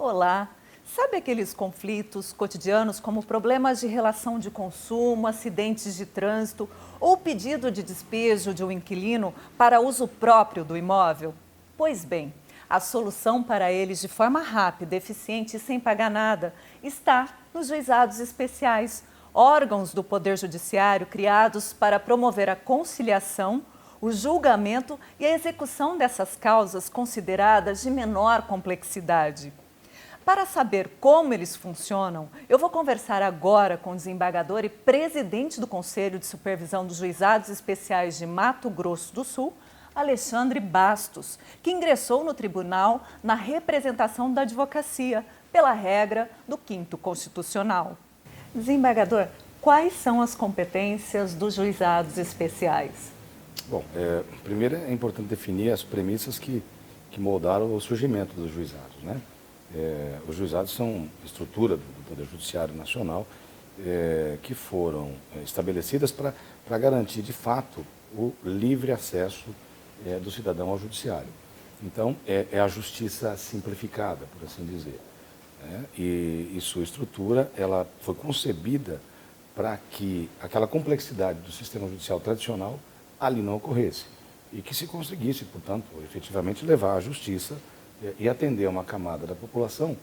Olá! Sabe aqueles conflitos cotidianos como problemas de relação de consumo, acidentes de trânsito ou pedido de despejo de um inquilino para uso próprio do imóvel? Pois bem, a solução para eles de forma rápida, eficiente e sem pagar nada está nos juizados especiais, órgãos do Poder Judiciário criados para promover a conciliação, o julgamento e a execução dessas causas consideradas de menor complexidade. Para saber como eles funcionam, eu vou conversar agora com o desembargador e presidente do Conselho de Supervisão dos Juizados Especiais de Mato Grosso do Sul, Alexandre Bastos, que ingressou no tribunal na representação da advocacia, pela regra do 5º Constitucional. Desembargador, quais são as competências dos juizados especiais? Bom, primeiro é importante definir as premissas que moldaram o surgimento dos juizados, né? Os juizados são estrutura do Poder Judiciário Nacional que foram estabelecidas para garantir, de fato, o livre acesso do cidadão ao judiciário. Então, é a justiça simplificada, por assim dizer, né? E sua estrutura ela foi concebida para que aquela complexidade do sistema judicial tradicional ali não ocorresse e que se conseguisse, portanto, efetivamente levar à justiça e atender a uma camada da população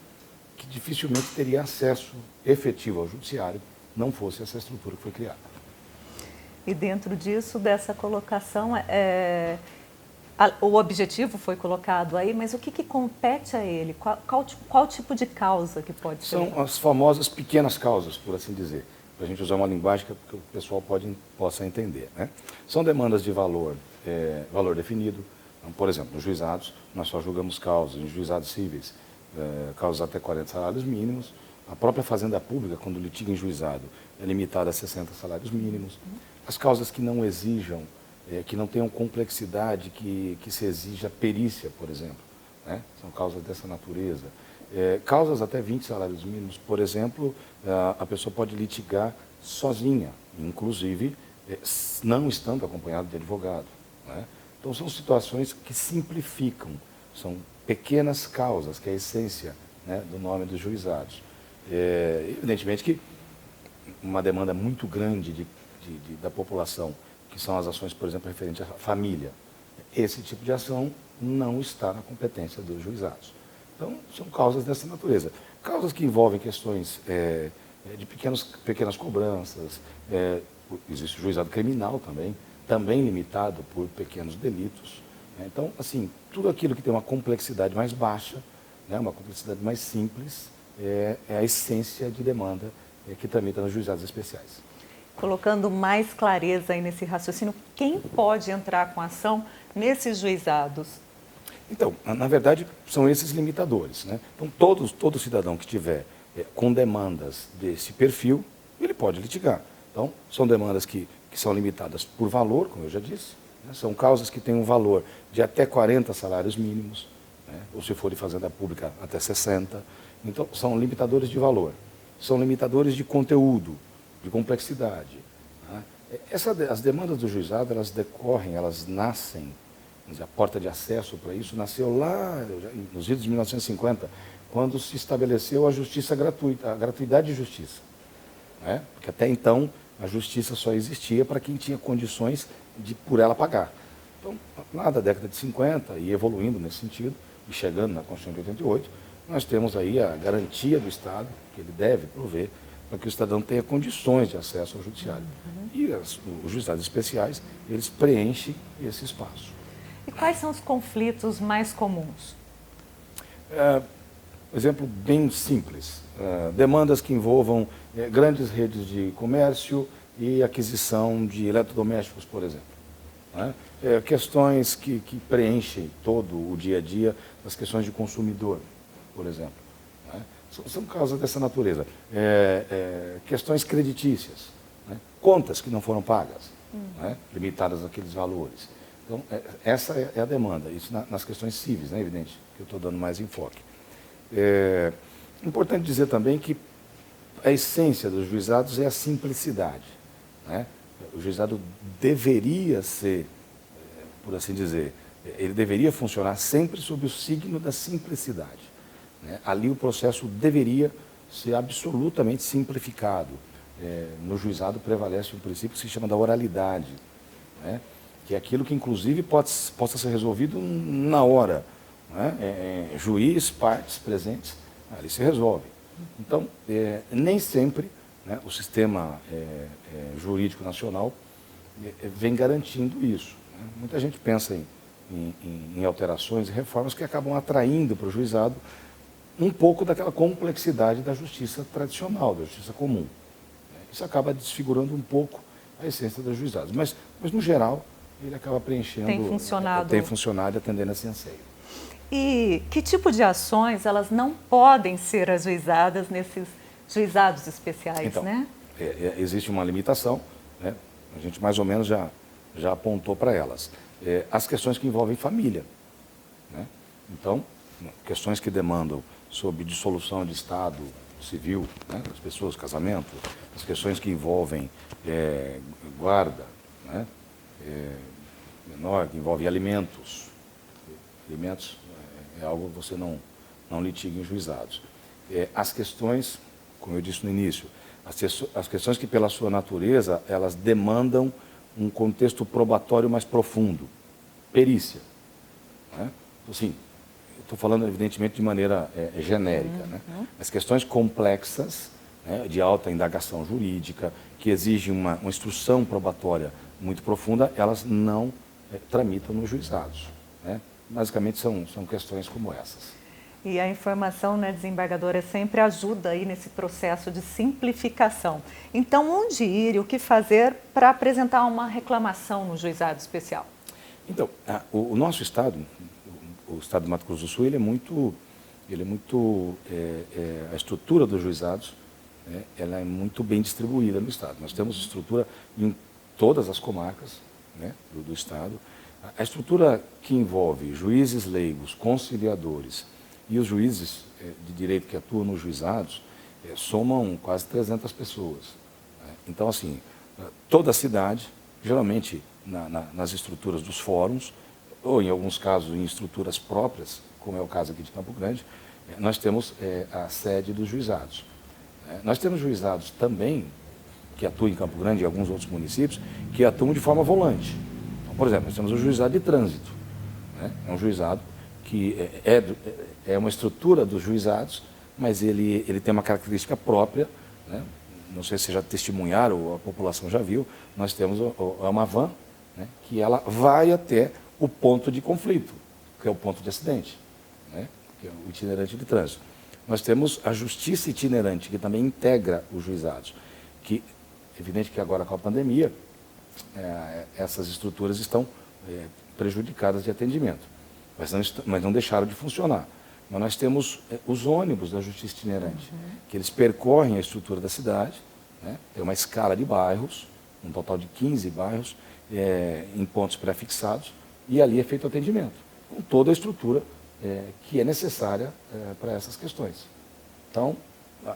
que dificilmente teria acesso efetivo ao judiciário, não fosse essa estrutura que foi criada. E dentro disso, dessa colocação, o objetivo foi colocado aí, mas o que compete a ele? Qual tipo de causa que pode ser? São as famosas pequenas causas, por assim dizer, para a gente usar uma linguagem que o pessoal possa entender, né? São demandas de valor definido. Então, por exemplo, nos juizados, nós só julgamos causas, em juizados cíveis, causas até 40 salários mínimos. A própria fazenda pública, quando litiga em juizado, é limitada a 60 salários mínimos. As causas que não exijam, que não tenham complexidade, que se exija perícia, por exemplo, né? São causas dessa natureza. Causas até 20 salários mínimos, por exemplo, a pessoa pode litigar sozinha, inclusive não estando acompanhada de advogado, né? Então, são situações que simplificam, são pequenas causas, que é a essência, né, do nome dos juizados. Evidentemente que uma demanda muito grande da população, que são as ações, por exemplo, referentes à família, esse tipo de ação não está na competência dos juizados. Então, são causas dessa natureza. Causas que envolvem questões de pequenas cobranças, existe o juizado criminal também limitado por pequenos delitos, né? Então, assim, tudo aquilo que tem uma complexidade mais baixa, né, uma complexidade mais simples, é a essência de demanda que tramita nos juizados especiais. Colocando mais clareza aí nesse raciocínio, quem pode entrar com ação nesses juizados? Então, na verdade, são esses limitadores, né? Então, todo cidadão que tiver com demandas desse perfil, ele pode litigar. Então, são demandas que são limitadas por valor, como eu já disse, né? São causas que têm um valor de até 40 salários mínimos, né? Ou se for de fazenda pública, até 60. Então, são limitadores de valor, são limitadores de conteúdo, de complexidade, né? As demandas do juizado, elas decorrem, elas nascem, a porta de acesso para isso nasceu lá nos idos de 1950, quando se estabeleceu a justiça gratuita, a gratuidade de justiça, né? Porque até então a justiça só existia para quem tinha condições de por ela pagar. Então, lá da década de 50 e evoluindo nesse sentido, e chegando na Constituição de 88, nós temos aí a garantia do Estado, que ele deve prover, para que o cidadão tenha condições de acesso ao judiciário. E os juizados especiais, eles preenchem esse espaço. E quais são os conflitos mais comuns? Exemplo bem simples, demandas que envolvam grandes redes de comércio e aquisição de eletrodomésticos, por exemplo, né? Questões que preenchem todo o dia a dia, as questões de consumidor, por exemplo, né? São causas dessa natureza. Questões creditícias, né? Contas que não foram pagas, né? Limitadas àqueles valores. Então, essa é a demanda, isso nas questões cíveis, né? Evidente que eu estou dando mais enfoque. Importante dizer também que a essência dos juizados é a simplicidade, né? O juizado deveria ser, por assim dizer, ele deveria funcionar sempre sob o signo da simplicidade. né? Ali o processo deveria ser absolutamente simplificado. No juizado prevalece um princípio que se chama da oralidade, né? Que é aquilo que inclusive possa ser resolvido na hora, né? Juiz, partes presentes, ali se resolve. Então, nem sempre, né, o sistema jurídico nacional vem garantindo isso, né? Muita gente pensa em alterações e reformas que acabam atraindo para o juizado um pouco daquela complexidade da justiça tradicional, da justiça comum. Isso acaba desfigurando um pouco a essência dos juizados. Mas no geral, ele acaba preenchendo... Tem funcionado. Tem funcionado e atendendo esse anseio. E que tipo de ações elas não podem ser ajuizadas nesses juizados especiais, Então, né? Existe uma limitação, né? A gente mais ou menos já apontou para elas. As questões que envolvem família, né? Então, questões que demandam sobre dissolução de Estado civil, né, das pessoas, casamento, as questões que envolvem guarda, né, menor, que envolvem alimentos. Alimentos é algo que você não litiga em juizados. As questões, como eu disse no início, as questões que pela sua natureza, elas demandam um contexto probatório mais profundo, perícia, né? Assim, estou falando, evidentemente, de maneira genérica, né? As questões complexas, né, de alta indagação jurídica, que exigem uma instrução probatória muito profunda, elas não tramitam nos juizados, né? Basicamente, são questões como essas. E a informação, né, desembargadora, sempre ajuda aí nesse processo de simplificação. Então, onde ir e o que fazer para apresentar uma reclamação no juizado especial? Então, o nosso estado, o estado de Mato Grosso do Sul, a estrutura dos juizados, né, ela é muito bem distribuída no estado. Nós temos estrutura em todas as comarcas, né, do estado. A estrutura que envolve juízes leigos, conciliadores e os juízes de direito que atuam nos juizados somam quase 300 pessoas, né? Então, assim, toda a cidade, geralmente nas estruturas dos fóruns, ou em alguns casos em estruturas próprias, como é o caso aqui de Campo Grande, nós temos a sede dos juizados. Nós temos juizados também, que atuam em Campo Grande e em alguns outros municípios, que atuam de forma volante. Então, por exemplo, nós temos o juizado de trânsito, né? É um juizado que é uma estrutura dos juizados, mas ele tem uma característica própria, né? Não sei se já testemunharam ou a população já viu, nós temos uma van, né, que ela vai até o ponto de conflito, que é o ponto de acidente, né, que é o itinerante de trânsito. Nós temos a justiça itinerante, que também integra os juizados, que, evidente que agora com a pandemia, essas estruturas estão prejudicadas de atendimento, mas não deixaram de funcionar. Mas nós temos os ônibus da justiça itinerante, que eles percorrem a estrutura da cidade, né? Tem uma escala de bairros, um total de 15 bairros, em pontos pré-fixados, e ali é feito o atendimento, com toda a estrutura que é necessária para essas questões. Então,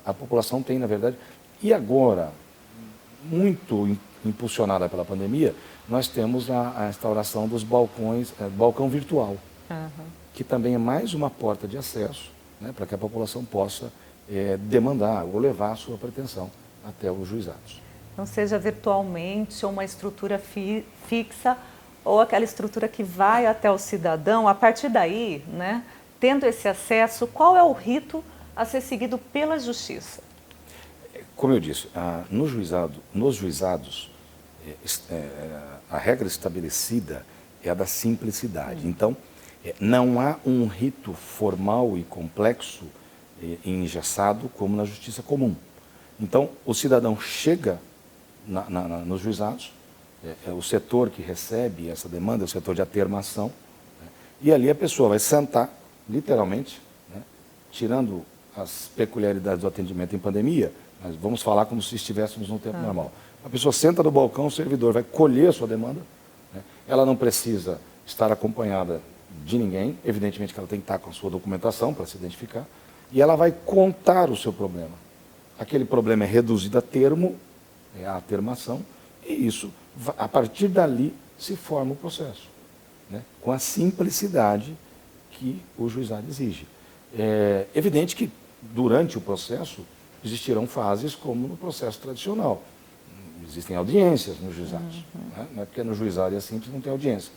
a população tem, na verdade, e agora, muito impulsionada pela pandemia, nós temos a instauração dos balcões, balcão virtual, que também é mais uma porta de acesso, né, para que a população possa demandar ou levar a sua pretensão até os juizados. Não seja virtualmente ou uma estrutura fixa ou aquela estrutura que vai até o cidadão. A partir daí, né, tendo esse acesso, qual é o rito a ser seguido pela justiça? Como eu disse, nos juizados, a regra estabelecida é a da simplicidade. Então, não há um rito formal e complexo e engessado como na justiça comum. Então, o cidadão chega nos juizados, o setor que recebe essa demanda é o setor de atermação, né, e ali a pessoa vai sentar, literalmente, né, tirando as peculiaridades do atendimento em pandemia, mas vamos falar como se estivéssemos num tempo normal. A pessoa senta no balcão, o servidor vai colher a sua demanda, né, ela não precisa estar acompanhada de ninguém, evidentemente que ela tem que estar com a sua documentação para se identificar, e ela vai contar o seu problema. Aquele problema é reduzido a termo, é a atermação, e isso, a partir dali, se forma o processo, né, com a simplicidade que o juizado exige. É evidente que durante o processo existirão fases como no processo tradicional. Existem audiências nos juizados. Né? Não é porque no juizado é simples, não tem audiência.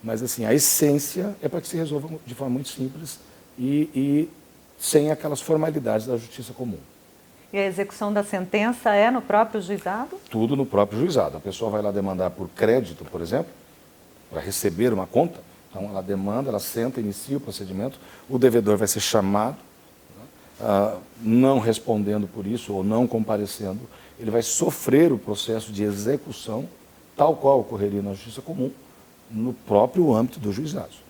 Mas assim, a essência é para que se resolva de forma muito simples e sem aquelas formalidades da justiça comum. E a execução da sentença é no próprio juizado? Tudo no próprio juizado. A pessoa vai lá demandar por crédito, por exemplo, para receber uma conta. Então, ela demanda, ela senta, inicia o procedimento, o devedor vai ser chamado, não respondendo por isso ou não comparecendo, ele vai sofrer o processo de execução, tal qual ocorreria na justiça comum, no próprio âmbito dos juizados.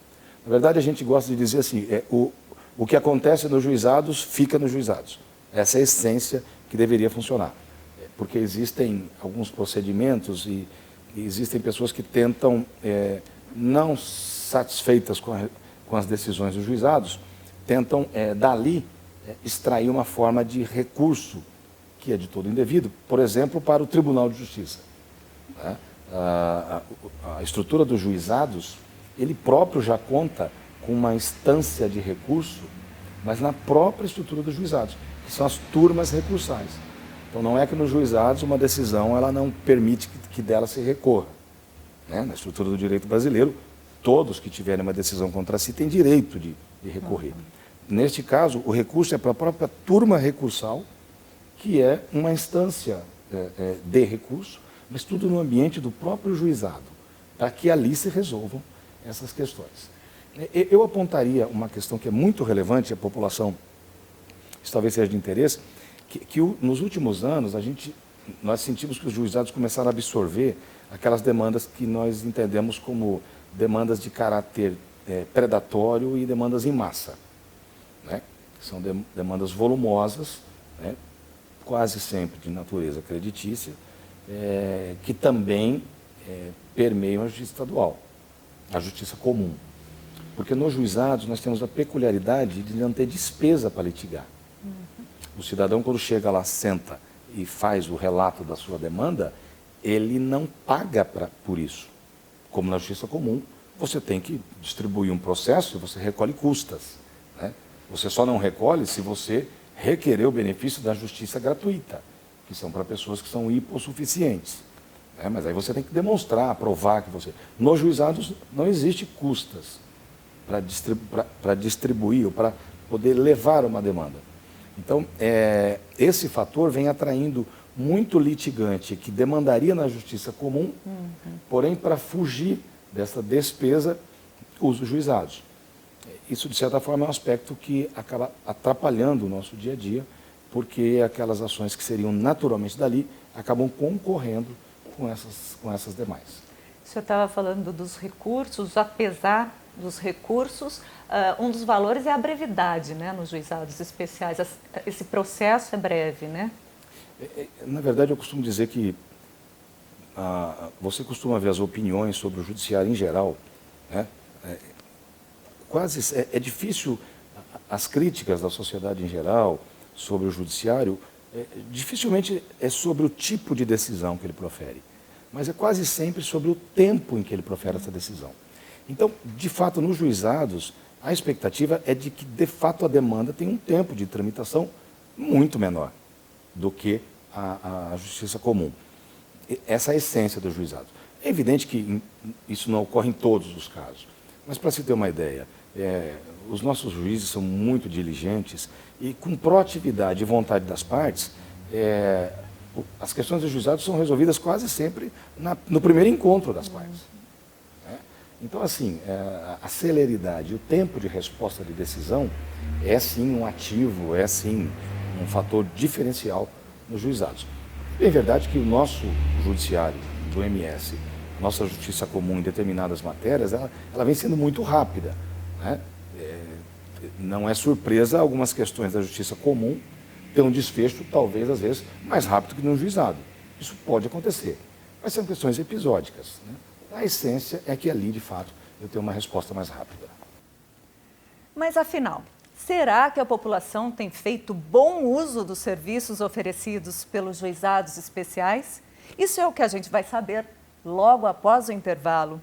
Na verdade, a gente gosta de dizer assim, o que acontece nos juizados, fica nos juizados. Essa é a essência que deveria funcionar. Porque existem alguns procedimentos e existem pessoas que tentam, não satisfeitas com as decisões dos juizados, tentam dali extrair uma forma de recurso que é de todo indevido, por exemplo, para o Tribunal de Justiça. Né? A estrutura dos juizados, ele próprio já conta com uma instância de recurso, mas na própria estrutura dos juizados, que são as turmas recursais. Então não é que nos juizados uma decisão ela não permite que dela se recorra. Né? Na estrutura do direito brasileiro, todos que tiverem uma decisão contra si têm direito de recorrer. Neste caso, o recurso é para a própria turma recursal, que é uma instância de recurso, mas tudo no ambiente do próprio juizado, para que ali se resolvam essas questões. Eu apontaria uma questão que é muito relevante à população, isso talvez seja de interesse, que nos últimos anos nós sentimos que os juizados começaram a absorver aquelas demandas que nós entendemos como demandas de caráter predatório e demandas em massa. Né? São demandas volumosas, né? Quase sempre de natureza creditícia, que também permeiam a justiça estadual, a justiça comum. Porque nos juizados nós temos a peculiaridade de não ter despesa para litigar. O cidadão, quando chega lá, senta e faz o relato da sua demanda, ele não paga por isso. Como na justiça comum, você tem que distribuir um processo e você recolhe custas. Né? Você só não recolhe se você requerer o benefício da justiça gratuita, que são para pessoas que são hipossuficientes. Né? Mas aí você tem que demonstrar, provar que você... Nos juizados não existe custas para distribuir ou para poder levar uma demanda. Então, esse fator vem atraindo muito litigante que demandaria na justiça comum, porém, para fugir dessa despesa, usa os juizados. Isso, de certa forma, é um aspecto que acaba atrapalhando o nosso dia a dia, porque aquelas ações que seriam naturalmente dali acabam concorrendo com essas demais. O senhor estava falando dos recursos, apesar dos recursos, um dos valores é a brevidade, né, nos juizados especiais. Esse processo é breve, né? Na verdade, eu costumo dizer que você costuma ver as opiniões sobre o judiciário em geral, né? É difícil, as críticas da sociedade em geral sobre o judiciário, dificilmente é sobre o tipo de decisão que ele profere, mas é quase sempre sobre o tempo em que ele profere essa decisão. Então, de fato, nos juizados, a expectativa é de que, de fato, a demanda tem um tempo de tramitação muito menor do que a justiça comum. Essa é a essência do juizado. É evidente que isso não ocorre em todos os casos, mas para se ter uma ideia, os nossos juízes são muito diligentes e com proatividade e vontade das partes, as questões dos juizados são resolvidas quase sempre no primeiro encontro das partes. Então, assim, a celeridade, o tempo de resposta de decisão é sim um ativo, é sim um fator diferencial nos juizados. É verdade que o nosso judiciário do MS, nossa justiça comum em determinadas matérias, ela vem sendo muito rápida. Né? Não é surpresa algumas questões da justiça comum ter um desfecho, talvez, às vezes, mais rápido que no juizado. Isso pode acontecer, mas são questões episódicas. Né? A essência é que ali, de fato, eu tenho uma resposta mais rápida. Mas, afinal, será que a população tem feito bom uso dos serviços oferecidos pelos juizados especiais? Isso é o que a gente vai saber logo após o intervalo.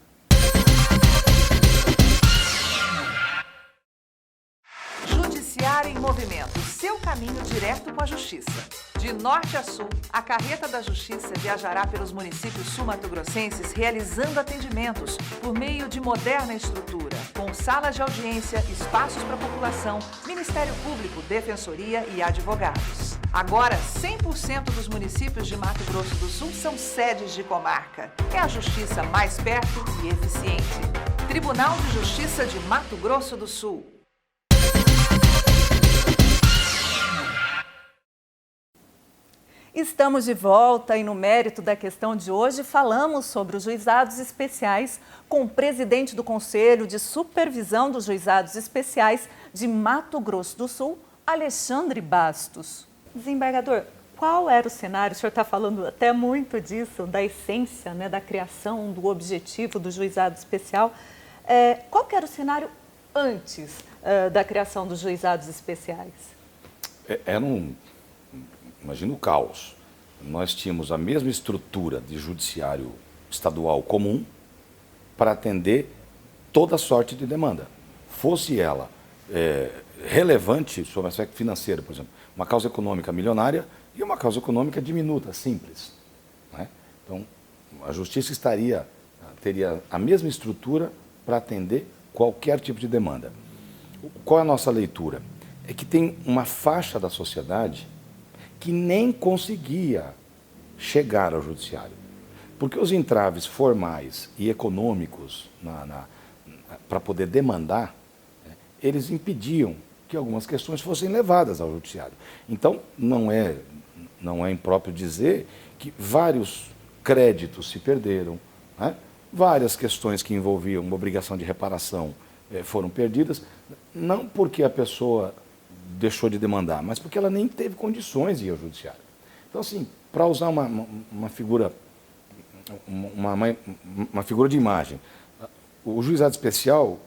Judiciário movimenta o seu caminho direto com a Justiça. De norte a sul, a Carreta da Justiça viajará pelos municípios sul-mato-grossenses realizando atendimentos por meio de moderna estrutura, com salas de audiência, espaços para a população, Ministério Público, Defensoria e advogados. Agora, 100% dos municípios de Mato Grosso do Sul são sedes de comarca. É a justiça mais perto e eficiente. Tribunal de Justiça de Mato Grosso do Sul. Estamos de volta e no mérito da questão de hoje falamos sobre os juizados especiais com o presidente do Conselho de Supervisão dos Juizados Especiais de Mato Grosso do Sul, Alexandre Bastos. Desembargador, qual era o cenário? O senhor está falando até muito disso, da essência, né, da criação, do objetivo do juizado especial. Qual que era o cenário antes da criação dos juizados especiais? Imagina o caos. Nós tínhamos a mesma estrutura de judiciário estadual comum para atender toda sorte de demanda. Fosse ela relevante sobre o aspecto financeiro, por exemplo, uma causa econômica milionária e uma causa econômica diminuta, simples, né? Então, a justiça teria a mesma estrutura para atender qualquer tipo de demanda. Qual é a nossa leitura? É que tem uma faixa da sociedade que nem conseguia chegar ao judiciário. Porque os entraves formais e econômicos para poder demandar, né, eles impediam que algumas questões fossem levadas ao judiciário. Então, não é impróprio dizer que vários créditos se perderam, né? Várias questões que envolviam uma obrigação de reparação foram perdidas, não porque a pessoa deixou de demandar, mas porque ela nem teve condições de ir ao judiciário. Então, assim, para usar uma figura de imagem, o juizado especial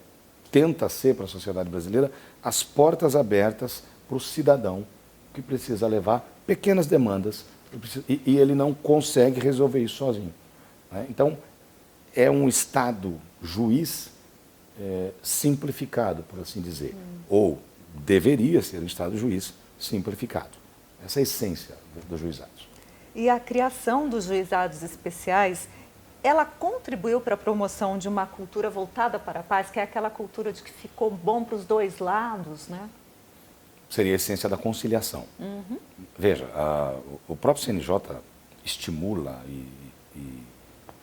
tenta ser para a sociedade brasileira as portas abertas para o cidadão que precisa levar pequenas demandas e ele não consegue resolver isso sozinho, né? Então, é um Estado juiz simplificado, por assim dizer, ou deveria ser um Estado juiz simplificado. Essa é a essência dos juizados. E a criação dos juizados especiais, ela contribuiu para a promoção de uma cultura voltada para a paz, que é aquela cultura de que ficou bom para os dois lados, né? Seria a essência da conciliação. Uhum. Veja, o próprio CNJ estimula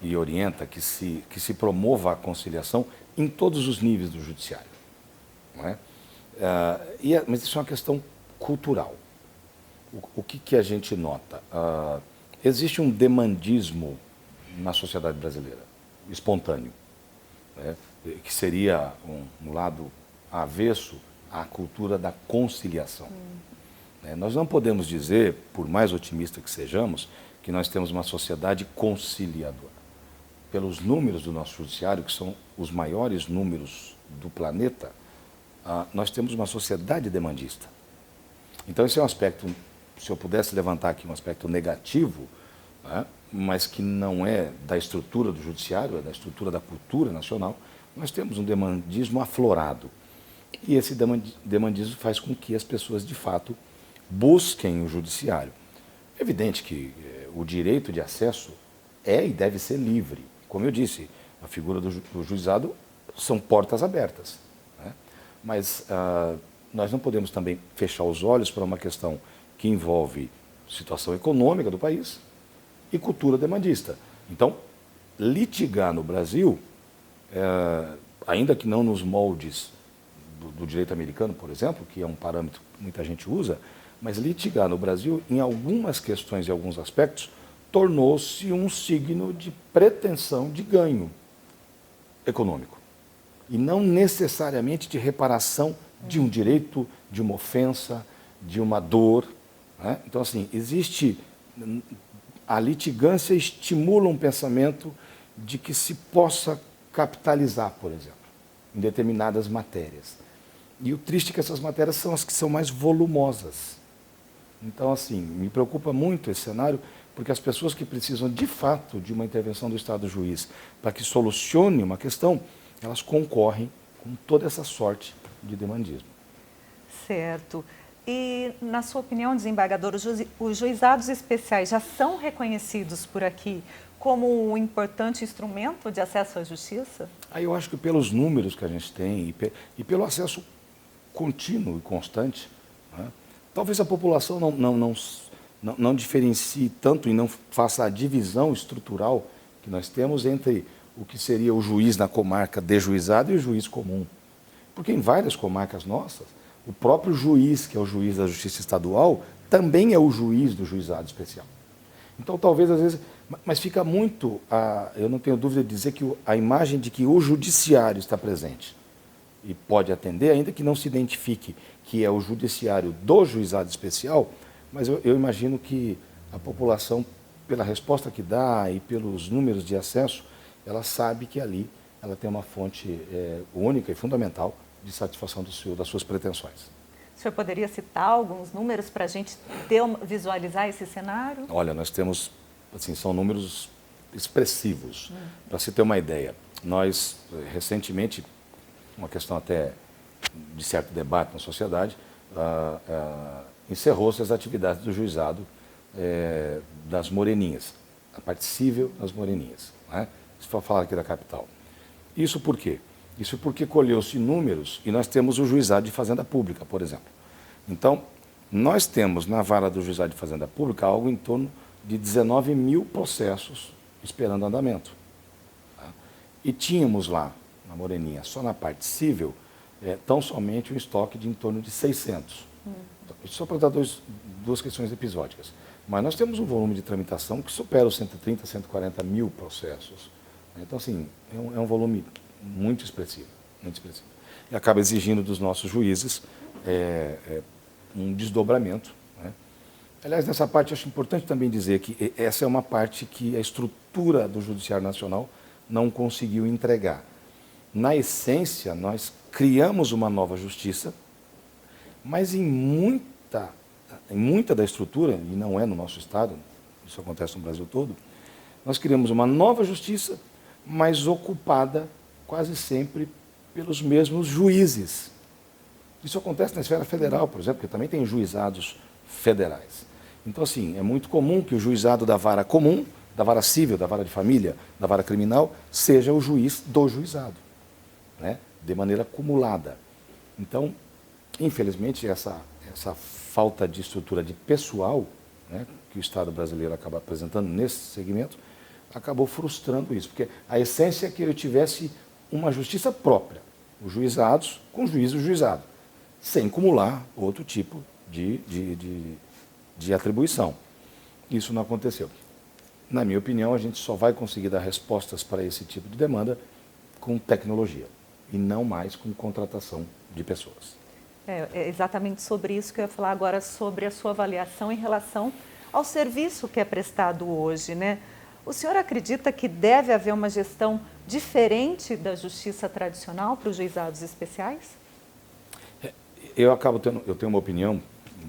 e orienta que se promova a conciliação em todos os níveis do judiciário, não é? Mas isso é uma questão cultural. O que a gente nota? Existe um demandismo na sociedade brasileira, espontâneo, né, que seria um lado avesso à cultura da conciliação. Nós não podemos dizer, por mais otimista que sejamos, que nós temos uma sociedade conciliadora. Pelos números do nosso judiciário, que são os maiores números do planeta, nós temos uma sociedade demandista. Então, esse é um aspecto, se eu pudesse levantar aqui um aspecto negativo, né, mas que não é da estrutura do judiciário, é da estrutura da cultura nacional, nós temos um demandismo aflorado. E esse demandismo faz com que as pessoas, de fato, busquem o judiciário. É evidente que o direito de acesso é e deve ser livre. Como eu disse, a figura do juizado são portas abertas, né? Mas nós não podemos também fechar os olhos para uma questão que envolve situação econômica do país e cultura demandista. Então, litigar no Brasil, ainda que não nos moldes do direito americano, por exemplo, que é um parâmetro que muita gente usa, mas litigar no Brasil, em algumas questões e alguns aspectos, tornou-se um signo de pretensão de ganho econômico. E não necessariamente de reparação de um direito, de uma ofensa, de uma dor, né? Então, assim, a litigância estimula um pensamento de que se possa capitalizar, por exemplo, em determinadas matérias. E o triste é que essas matérias são as que são mais volumosas. Então, assim, me preocupa muito esse cenário, porque as pessoas que precisam, de fato, de uma intervenção do Estado juiz para que solucione uma questão, elas concorrem com toda essa sorte de demandismo. Certo. E, na sua opinião, desembargador, os juizados especiais já são reconhecidos por aqui como um importante instrumento de acesso à justiça? Aí eu acho que pelos números que a gente tem e pelo acesso contínuo e constante, né, talvez a população não diferencie tanto e não faça a divisão estrutural que nós temos entre o que seria o juiz na comarca de juizado e o juiz comum. Porque em várias comarcas nossas, o próprio juiz, que é o juiz da Justiça Estadual, também é o juiz do juizado especial. Então, talvez, às vezes... Mas fica muito... eu não tenho dúvida de dizer que a imagem de que o judiciário está presente e pode atender, ainda que não se identifique que é o judiciário do juizado especial, mas eu imagino que a população, pela resposta que dá e pelos números de acesso, ela sabe que ali ela tem uma fonte única e fundamental de satisfação das suas pretensões. O senhor poderia citar alguns números para a gente visualizar esse cenário? Olha, nós temos, assim, são números expressivos. Para se ter uma ideia, nós, recentemente, uma questão até de certo debate na sociedade, encerrou-se as atividades do juizado das Moreninhas, a parte cível das Moreninhas, né? Se for falar aqui da capital. Isso por quê? Isso porque colheu-se números e nós temos o juizado de fazenda pública, por exemplo. Então, nós temos na vara do juizado de fazenda pública algo em torno de 19 mil processos esperando andamento. Tá? E tínhamos lá, na Moreninha, só na parte cível, tão somente um estoque de em torno de 600. Só para dar duas questões episódicas. Mas nós temos um volume de tramitação que supera os 130, 140 mil processos. Então, assim, é um volume muito expressivo, muito expressivo. E acaba exigindo dos nossos juízes um desdobramento, né? Aliás, nessa parte, acho importante também dizer que essa é uma parte que a estrutura do Judiciário Nacional não conseguiu entregar. Na essência, nós criamos uma nova justiça, mas em muita da estrutura, e não é no nosso estado, isso acontece no Brasil todo, nós criamos uma nova justiça, mas ocupada quase sempre pelos mesmos juízes. Isso acontece na esfera federal, por exemplo, que também tem juizados federais. Então, assim, é muito comum que o juizado da vara comum, da vara civil, da vara de família, da vara criminal, seja o juiz do juizado, né? De maneira acumulada. Então, infelizmente, essa falta de estrutura de pessoal, né, que o Estado brasileiro acaba apresentando nesse segmento, acabou frustrando isso, porque a essência é que eu tivesse uma justiça própria, os juizados com juiz e juizado, sem acumular outro tipo de atribuição. Isso não aconteceu. Na minha opinião, a gente só vai conseguir dar respostas para esse tipo de demanda com tecnologia e não mais com contratação de pessoas. É exatamente sobre isso que eu ia falar agora, sobre a sua avaliação em relação ao serviço que é prestado hoje, né? O senhor acredita que deve haver uma gestão diferente da justiça tradicional para os juizados especiais? Eu tenho uma opinião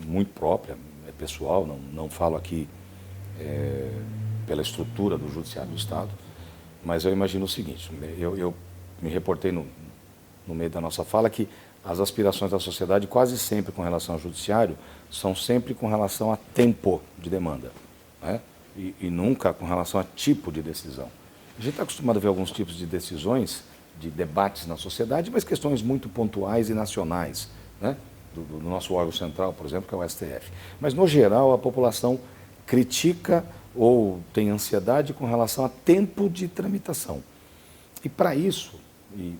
muito própria, pessoal, não falo aqui pela estrutura do Judiciário do Estado, mas eu imagino o seguinte, eu me reportei no meio da nossa fala que as aspirações da sociedade, quase sempre com relação ao judiciário, são sempre com relação a tempo de demanda, né? E nunca com relação a tipo de decisão. A gente está acostumado a ver alguns tipos de decisões, de debates na sociedade, mas questões muito pontuais e nacionais, né? Do nosso órgão central, por exemplo, que é o STF. Mas, no geral, a população critica ou tem ansiedade com relação a tempo de tramitação. E para isso, e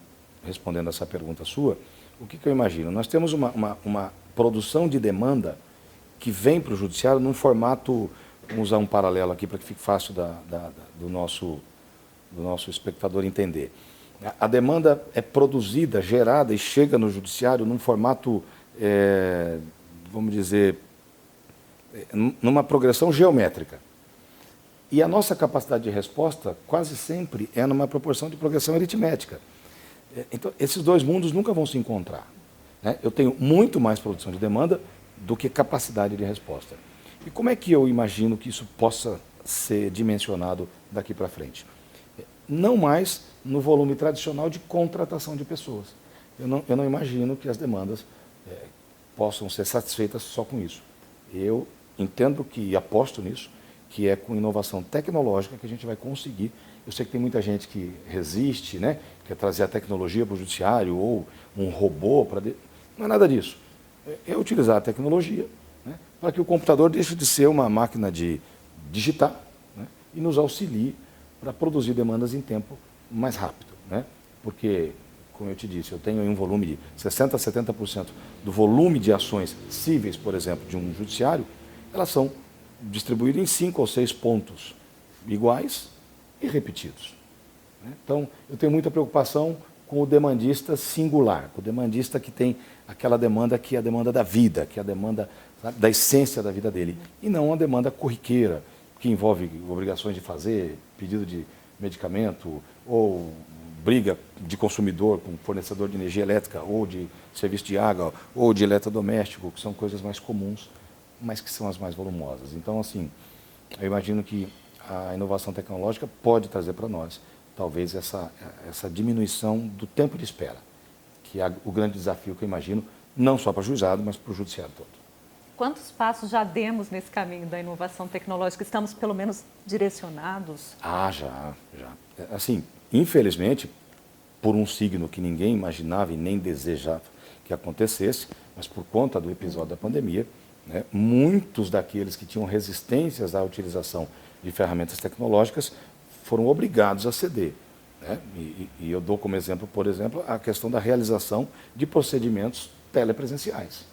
respondendo essa pergunta sua, o que eu imagino? Nós temos uma produção de demanda que vem para o judiciário num formato, vamos usar um paralelo aqui para que fique fácil do nosso espectador entender. A demanda é produzida, gerada e chega no judiciário num formato, vamos dizer, numa progressão geométrica. E a nossa capacidade de resposta quase sempre é numa proporção de progressão aritmética. Então, esses dois mundos nunca vão se encontrar, né? Eu tenho muito mais produção de demanda do que capacidade de resposta. E como é que eu imagino que isso possa ser dimensionado daqui para frente? Não mais no volume tradicional de contratação de pessoas. Eu não imagino que as demandas possam ser satisfeitas só com isso. Eu entendo que, e aposto nisso, que é com inovação tecnológica que a gente vai conseguir. Eu sei que tem muita gente que resiste, né? Quer trazer a tecnologia para o judiciário ou um robô para... Não é nada disso. É utilizar a tecnologia, né, para que o computador deixe de ser uma máquina de digitar, né, e nos auxilie para produzir demandas em tempo mais rápido. Né? Porque, como eu te disse, eu tenho um volume de 60% a 70% do volume de ações cíveis, por exemplo, de um judiciário, elas são distribuídas em 5 ou 6 pontos iguais e repetidos. Né? Então, eu tenho muita preocupação com o demandista singular, com o demandista que tem aquela demanda que é a demanda da vida, que é a demanda, sabe, da essência da vida dele, e não uma demanda corriqueira, que envolve obrigações de fazer, pedido de medicamento, ou briga de consumidor com fornecedor de energia elétrica, ou de serviço de água, ou de eletrodoméstico, que são coisas mais comuns, mas que são as mais volumosas. Então, assim, eu imagino que a inovação tecnológica pode trazer para nós, talvez, essa diminuição do tempo de espera, que é o grande desafio que eu imagino, não só para o juizado, mas para o judiciário todo. Quantos passos já demos nesse caminho da inovação tecnológica? Estamos, pelo menos, direcionados? Já. Assim, infelizmente, por um signo que ninguém imaginava e nem desejava que acontecesse, mas por conta do episódio da pandemia, né, muitos daqueles que tinham resistências à utilização de ferramentas tecnológicas foram obrigados a ceder. Né? E eu dou como exemplo, por exemplo, a questão da realização de procedimentos telepresenciais.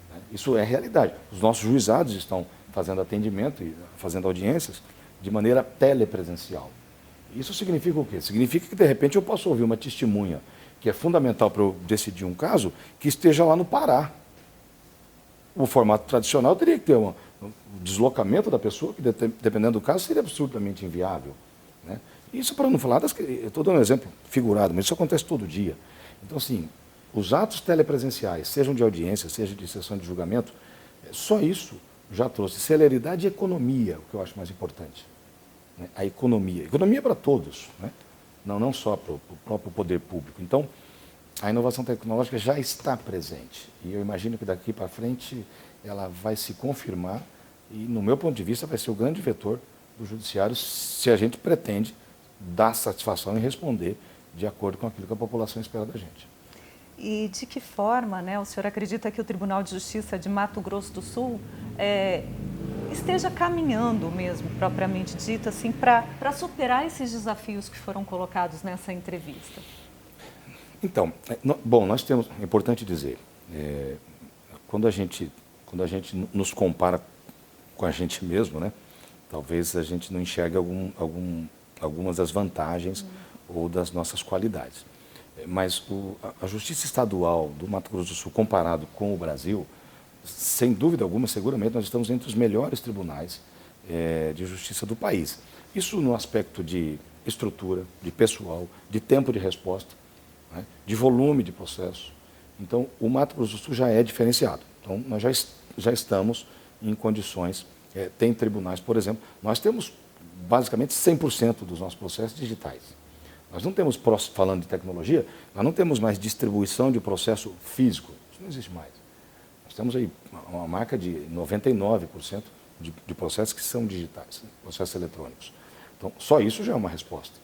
Né? Isso é realidade. Os nossos juizados estão fazendo atendimento e fazendo audiências de maneira telepresencial. Isso significa o quê? Significa que, de repente, eu posso ouvir uma testemunha que é fundamental para eu decidir um caso, que esteja lá no Pará. O formato tradicional teria que ter um deslocamento da pessoa, que, dependendo do caso, seria absurdamente inviável. Né? Isso para não falar das... Eu estou dando um exemplo figurado, mas isso acontece todo dia. Então, assim, os atos telepresenciais, sejam de audiência, seja de sessão de julgamento, só isso já trouxe celeridade e economia, o que eu acho mais importante. Né? A economia. Economia para todos, né? Não só para o próprio poder público. Então, a inovação tecnológica já está presente. E eu imagino que daqui para frente ela vai se confirmar e, no meu ponto de vista, vai ser o grande vetor do judiciário se a gente pretende dar satisfação e responder de acordo com aquilo que a população espera da gente. E de que forma, né, o senhor acredita que o Tribunal de Justiça de Mato Grosso do Sul esteja caminhando mesmo, propriamente dito, assim, para superar esses desafios que foram colocados nessa entrevista? Então, bom, nós temos, é importante dizer, quando a gente nos compara com a gente mesmo, né, talvez a gente não enxergue algumas das vantagens ou das nossas qualidades. Mas a Justiça Estadual do Mato Grosso do Sul, comparado com o Brasil, sem dúvida alguma, seguramente, nós estamos entre os melhores tribunais de justiça do país. Isso no aspecto de estrutura, de pessoal, de tempo de resposta, né, de volume de processo. Então, o Mato Grosso do Sul já é diferenciado. Então, nós já estamos em condições, tem tribunais, por exemplo, nós temos basicamente 100% dos nossos processos digitais. Nós não temos, falando de tecnologia, nós não temos mais distribuição de processo físico. Isso não existe mais. Nós temos aí uma marca de 99% de processos que são digitais, processos eletrônicos. Então, só isso já é uma resposta.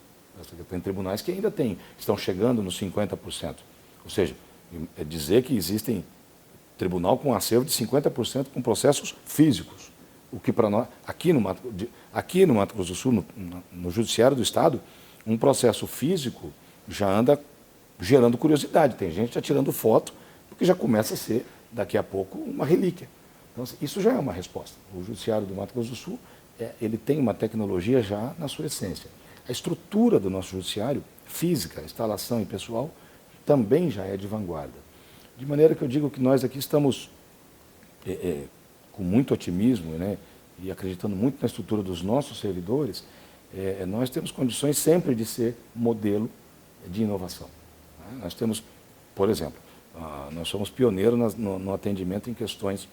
Tem tribunais que ainda estão chegando nos 50%. Ou seja, é dizer que existem tribunal com acervo de 50% com processos físicos. O que para nós, aqui no Mato Grosso do Sul, no Judiciário do Estado, um processo físico já anda gerando curiosidade. Tem gente já tirando foto, porque já começa a ser, daqui a pouco, uma relíquia. Então, isso já é uma resposta. O Judiciário do Mato Grosso do Sul, ele tem uma tecnologia já na sua essência. A estrutura do nosso judiciário, física, instalação e pessoal, também já é de vanguarda. De maneira que eu digo que nós aqui estamos com muito otimismo, né, e acreditando muito na estrutura dos nossos servidores, nós temos condições sempre de ser modelo de inovação. Né? Nós temos, por exemplo, nós somos pioneiros no atendimento em questões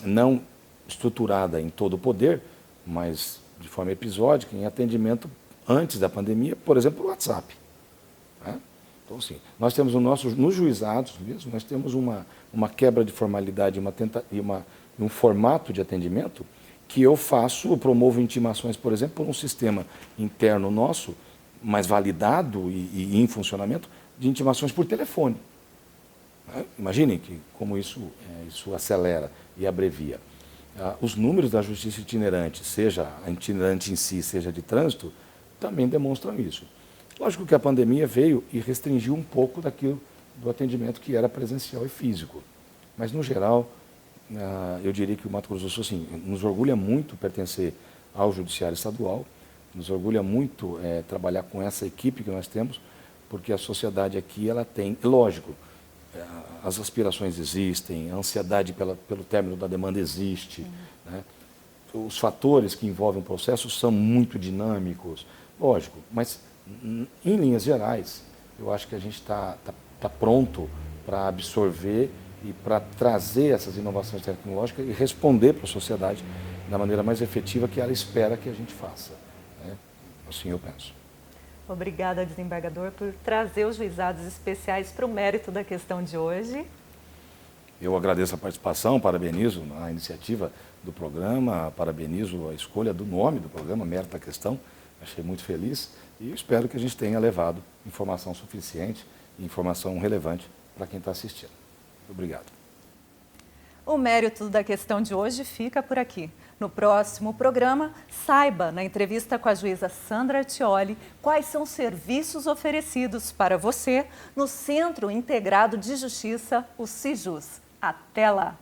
não estruturada em todo o poder, mas de forma episódica, em atendimento antes da pandemia, por exemplo, o WhatsApp. Né? Então, assim, nós temos nos juizados mesmo, nós temos uma quebra de formalidade e um formato de atendimento que eu promovo intimações, por exemplo, por um sistema interno nosso, mais validado e em funcionamento, de intimações por telefone. Imaginem como isso acelera e abrevia. Os números da justiça itinerante, seja a itinerante em si, seja de trânsito, também demonstram isso. Lógico que a pandemia veio e restringiu um pouco do atendimento que era presencial e físico. Mas, no geral, eu diria que o Mato Grosso do Sul, assim, nos orgulha muito pertencer ao Judiciário Estadual, nos orgulha muito trabalhar com essa equipe que nós temos, porque a sociedade aqui, ela tem, lógico, as aspirações existem, a ansiedade pelo término da demanda existe, né? Os fatores que envolvem o processo são muito dinâmicos, lógico, mas em linhas gerais, eu acho que a gente está pronto para absorver e para trazer essas inovações tecnológicas e responder para a sociedade da maneira mais efetiva que ela espera que a gente faça, né? Assim eu penso. Obrigada, desembargador, por trazer os juizados especiais para o mérito da questão de hoje. Eu agradeço a participação, parabenizo a iniciativa do programa, parabenizo a escolha do nome do programa, Mérito da Questão, achei muito feliz e espero que a gente tenha levado informação suficiente e informação relevante para quem está assistindo. Obrigado. O mérito da questão de hoje fica por aqui. No próximo programa, saiba, na entrevista com a juíza Sandra Artioli, quais são os serviços oferecidos para você no Centro Integrado de Justiça, o CIJUS. Até lá!